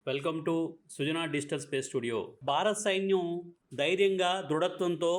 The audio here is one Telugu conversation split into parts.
Welcome to Sujana digital space studio. భారత సైన్యం ధైర్యంగా దృఢత్వంతో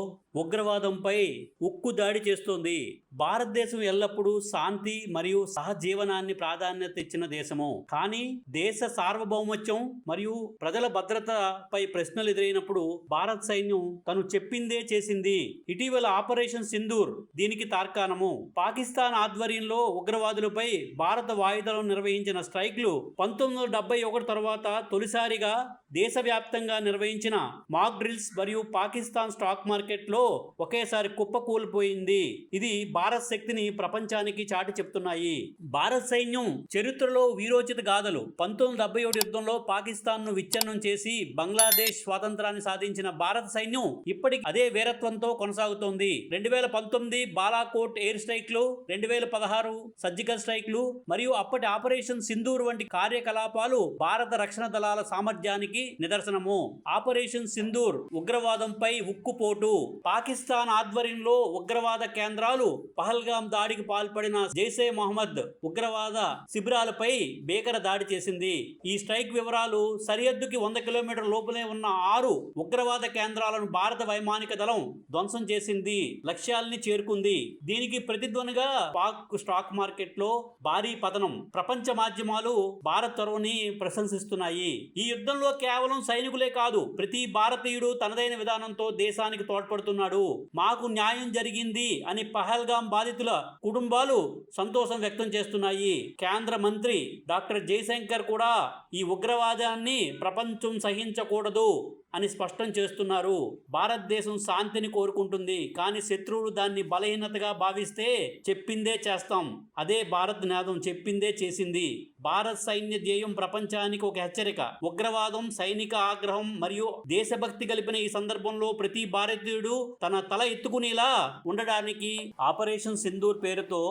ఉగ్రవాదంపై ఉక్కు దాడి చేస్తోంది. భారతదేశం ఎల్లప్పుడూ శాంతి మరియు సహజీవనాన్ని ప్రాధాన్యత ఇచ్చిన దేశము. కానీ దేశ సార్వభౌమత్యం మరియు ప్రజల భద్రతపై ప్రశ్నలు ఎదురైనప్పుడు భారత సైన్యం తను చెప్పిందే చేసింది. ఇటీవల ఆపరేషన్ సింధూర్ దీనికి తార్కాణము. పాకిస్తాన్ ఆధ్వర్యంలో ఉగ్రవాదులపై భారత వాయుదళం నిర్వహించిన స్ట్రైక్లు 1971 తర్వాత తొలిసారిగా దేశవ్యాప్తంగా నిర్వహించిన మాక్ డ్రిల్స్ మరియు పాకిస్తాన్ స్టాక్ మార్కెట్లో ఒకేసారి కుప్పకూలిపోయింది. ఇది భారత్ శక్తిని ప్రపంచానికి చాటి చెప్తున్నాయి. భారత సైన్యం చరిత్రలో వీరోచిత గాథలు. 1971 యుద్ధంలో పాకిస్తాన్ ను విచ్ఛిన్నం చేసి బంగ్లాదేశ్ స్వాతంత్రాన్ని సాధించిన భారత సైన్యం ఇప్పటికి అదే వీరత్వంతో కొనసాగుతోంది. 2019 బాలాకోట్ ఎయిర్ స్ట్రైక్లు, 2016 సర్జికల్ స్ట్రైక్లు మరియు అప్పటి ఆపరేషన్ సింధూర్ వంటి కార్యకలాపాలు భారత రక్షణ దళాల సామర్థ్యానికి నిదర్శనము. ఆపరేషన్ సింధూర్ ఉగ్రవాదంపై ఉక్కుపోటు. పాకిస్తాన్ ఆధ్వర్యంలో ఉగ్రవాద కేంద్రాలు, పహల్గాం దాడికి పాల్పడిన జైషే మొహమ్మద్ ఉగ్రవాద శిబిరాలపై భీకర దాడి చేసింది. ఈ స్ట్రైక్ వివరాలు: సరిహద్దుకి 100 కిలోమీటర్ల లోపలే ఉన్న 6 ఉగ్రవాద కేంద్రాలను భారత వైమానిక దళం ధ్వంసం చేసింది, లక్ష్యాల్ని చేరుకుంది. దీనికి ప్రతిధ్వనిగా పాక్ స్టాక్ మార్కెట్ లో భారీ పతనం. ప్రపంచ మాధ్యమాలు భారత్ చొరవని ప్రశంసిస్తున్నాయి. ఈ యుద్ధంలో కేవలం సైనికులే కాదు, ప్రతి భారతీయుడు తనదైన విధానంతో దేశానికి తోడ్పడుతున్నాడు. మాకు న్యాయం జరిగింది అని పహల్గాం బాధితుల కుటుంబాలు సంతోషం వ్యక్తం చేస్తున్నాయి. కేంద్ర మంత్రి డాక్టర్ జయశంకర్ కూడా ఈ ఉగ్రవాదాన్ని ప్రపంచం సహించకూడదు అని స్పష్టం చేస్తున్నారు. భారతదేశం శాంతిని కోరుకుంటుంది, కానీ శత్రువులు దాన్ని బలహీనతగా భావిస్తే చెప్పిందే చేస్తాం. అదే భారత్ నినాదం, చెప్పిందే చేసింది. భారత సైన్య ధ్యేయం ప్రపంచానికి ఒక హెచ్చరిక. ఉగ్రవాదం, సైనిక ఆగ్రహం మరియు దేశభక్తి కలిపిన ఈ సందర్భంలో ప్రతి భారతీయుడు తన తల ఎత్తుకునేలా ఉండడానికి ఆపరేషన్ సింధూర్ పేరుతో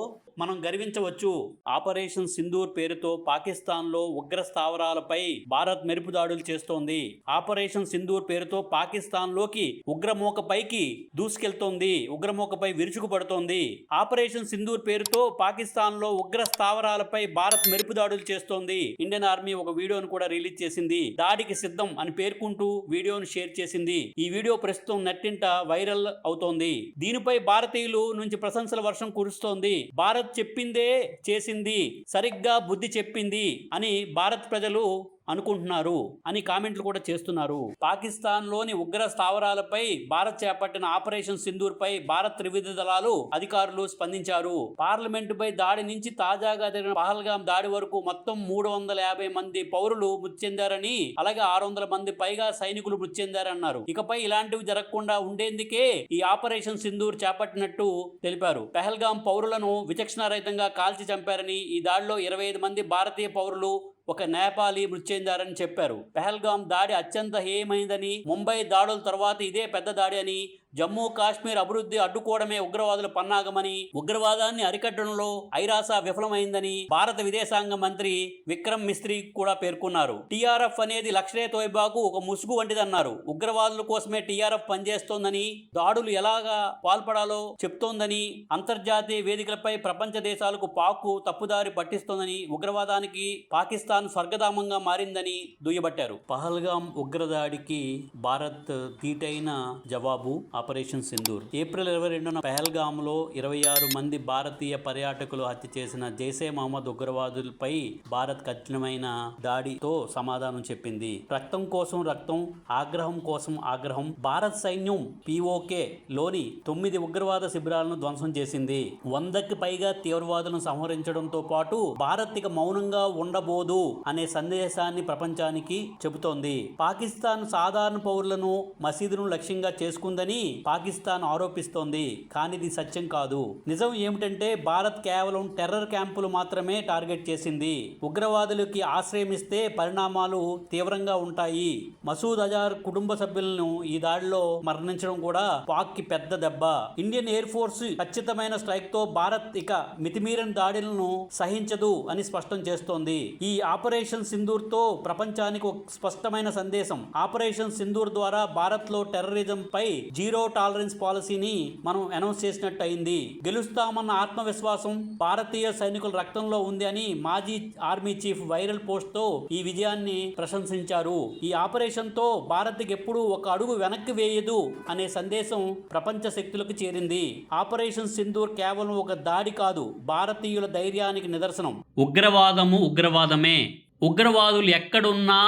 మనం గర్వించవచ్చు. ఆపరేషన్ సింధూర్ పేరుతో పాకిస్తాన్లో ఉగ్ర స్థావరాలపై భారత్ మెరుపు దాడులు చేస్తోంది. ఆపరేషన్ సింధూర్ పేరుతో పాకిస్తాన్లోకి ఉగ్రమూకపైకి దూసుకెళ్తోంది, ఉగ్రమూకపై విరుచుకుపడుతోంది. ఆపరేషన్ సింధూర్ పేరుతో పాకిస్తాన్లో ఉగ్ర స్థావరాలపై భారత్ మెరుపు దాడులు చేస్తోంది. ఇండియన్ ఆర్మీ ఒక వీడియోను కూడా రిలీజ్ చేసింది. దాడికి సిద్ధం అని పేర్కొంటూ వీడియోను షేర్ చేసింది. ఈ వీడియో ప్రస్తుతం నెట్టింట వైరల్ అవుతోంది. దీనిపై భారతీయులు నుంచి ప్రశంసల వర్షం కురుస్తోంది. భారత్ చెప్పిందే చేసింది, సరిగ్గా బుద్ధి చెప్పింది అని భారత్ ప్రజలు అనుకుంటున్నారు అని కామెంట్లు కూడా చేస్తున్నారు. పాకిస్తాన్ లోని ఉగ్ర స్థావరాలపై భారత్ చేపట్టిన ఆపరేషన్ సింధూర్ పై భారత్ త్రివిధ దళాలు అధికారులు స్పందించారు. పార్లమెంటు పై దాడి నుంచి తాజాగా జరిగిన పహల్గాం దాడి వరకు మొత్తం 350 మంది పౌరులు మృతి చెందారని, అలాగే 600 మంది పైగా సైనికులు మృతి చెందారన్నారు. ఇకపై ఇలాంటివి జరగకుండా ఉండేందుకే ఈ ఆపరేషన్ సింధూర్ చేపట్టినట్టు తెలిపారు. పహల్గాం పౌరులను విచక్షణారహితంగా కాల్చి చంపారని, ఈ దాడిలో 25 మంది భారతీయ పౌరులు, ఒక నేపాలీ మృతి చెందారని చెప్పారు. పహల్గాం దాడి అత్యంత హేయమైందని, ముంబై దాడుల తర్వాత ఇదే పెద్ద దాడి అని, జమ్మూ కాశ్మీర్ అభివృద్ధి అడ్డుకోవడమే ఉగ్రవాదుల పన్నాగమని, ఉగ్రవాదాన్ని అరికట్టడంలో ఐరాస విఫలమైందని భారత విదేశాంగ మంత్రి విక్రమ్ మిస్త్రీ కూడా పేర్కొన్నారు. టీఆర్ఎఫ్ అనేది లష్కరే తోయిబాకు ఒక ముసుగు వంటిదన్నారు. ఉగ్రవాదుల కోసమే టీఆర్ఎఫ్ పనిచేస్తోందని, దాడులు ఎలాగా పాల్పడాలో చెప్తోందని, అంతర్జాతీయ వేదికలపై ప్రపంచ దేశాలకు పాక్ తప్పుదారి పట్టిస్తోందని, ఉగ్రవాదానికి పాకిస్తాన్ స్వర్గధామంగా మారిందని దుయ్యబట్టారు. పహల్గాం ఉగ్రదాడికి భారత్ ధీటైన జవాబు ఆపరేషన్ సింధూర్. ఏప్రిల్ 22న పహల్గాంలో 26 మంది భారతీయ పర్యాటకులు హత్య చేసిన జైషే మహమ్మద్ ఉగ్రవాదులపై భారత్ కఠినమైన దాడితో సమాధానం చెప్పింది. రక్తం కోసం రక్తం, ఆగ్రహం కోసం ఆగ్రహం. భారత సైన్యం పిఓకే లోని 9 ఉగ్రవాద శిబిరాలను ధ్వంసం చేసింది. 100కి పైగా తీవ్రవాదులను సంహరించడంతో పాటు భారత్ ఇక మౌనంగా ఉండబోదు అనే సందేశాన్ని ప్రపంచానికి చెబుతోంది. పాకిస్తాన్ సాధారణ పౌరులను, మసీదును లక్ష్యంగా చేసుకుందని పాకిస్తాన్ ఆరోపిస్తోంది, కానీ ఇది సత్యం కాదు. నిజం ఏమిటంటే భారత్ కేవలం టెర్రర్ క్యాంపులు మాత్రమే టార్గెట్ చేసింది. ఉగ్రవాదులకి ఆశ్రయం ఇస్తే పరిణామాలు తీవ్రంగా ఉంటాయి. మసూద్ అజార్ కుటుంబ సభ్యులను ఈ దాడిలో మరణించడం కూడా పాక్ కి పెద్ద దెబ్బ. ఇండియన్ ఎయిర్ ఫోర్స్ ఖచ్చితమైన స్ట్రైక్ తో భారత్ ఇక మితిమీరిన దాడులను సహించదు అని స్పష్టం చేస్తోంది. ఈ ఆపరేషన్ సింధూర్ తో ప్రపంచానికి ఒక స్పష్టమైన సందేశం. ఆపరేషన్ సింధూర్ ద్వారా భారత్ లో టెర్రరిజం పై జీరో జీరో టాలరెన్స్ పాలసీని మనం అనౌన్స్ చేసినట్టు అయింది. గెలుస్తామన్న ఆత్మవిశ్వాసం భారతీయ సైనికుల రక్తంలో ఉంది అని మాజీ ఆర్మీ చీఫ్ వైరల్ పోస్ట్ తో ఈ విజయాన్ని ప్రశంసించారు. ఈ ఆపరేషన్ తో భారత్కి ఎప్పుడూ ఒక అడుగు వెనక్కి వేయదు అనే సందేశం ప్రపంచ శక్తులకు చేరింది. ఆపరేషన్ సింధూర్ కేవలం ఒక దాడి కాదు, భారతీయుల ధైర్యానికి నిదర్శనం. ఉగ్రవాదమే. ఉగ్రవాదులు ఎక్కడున్నా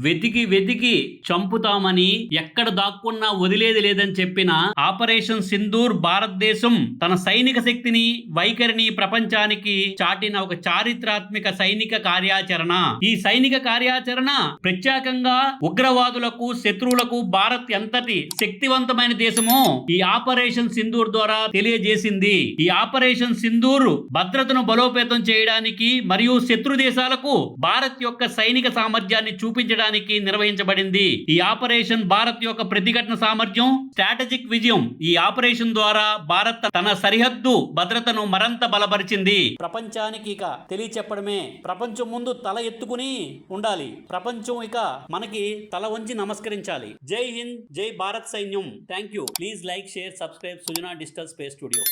వెతికి చంపుతామని, ఎక్కడ దాక్కున్నా వదిలేది లేదని చెప్పిన ఆపరేషన్ సింధూర్ భారతదేశం తన సైనిక శక్తిని, వైఖరిని ప్రపంచానికి చాటిన ఒక చారిత్రాత్మక సైనిక కార్యాచరణ. ఈ సైనిక కార్యాచరణ ప్రత్యేకంగా ఉగ్రవాదులకు, శత్రువులకు భారత్ ఎంతటి శక్తివంతమైన దేశమో ఈ ఆపరేషన్ సింధూర్ ద్వారా తెలియజేసింది. ఈ ఆపరేషన్ సింధూర్ భద్రతను బలోపేతం చేయడానికి మరియు శత్రు దేశాలకు భారత్ యొక్క సైనిక సామర్థ్యాన్ని చూపించడానికి నిర్వహించబడింది. ఈ ఆపరేషన్ భారత్ యొక్క ప్రతిఘటన సామర్థ్యం, స్ట్రాటజిక్ విజయం. ఈ ఆపరేషన్ ద్వారా భారత్ తన సరిహద్దు భద్రతను మరింత బలపరిచింది. ప్రపంచానికి ఇక తెలియచెప్పడమే, ప్రపంచం ముందు తల ఎత్తుకుని ఉండాలి. ప్రపంచం ఇక మనకి తల వంచి నమస్కరించాలి. జై హింద్, జై భారత్ సైన్యం. Thank you. Please like, share, subscribe Sujana digital space studio.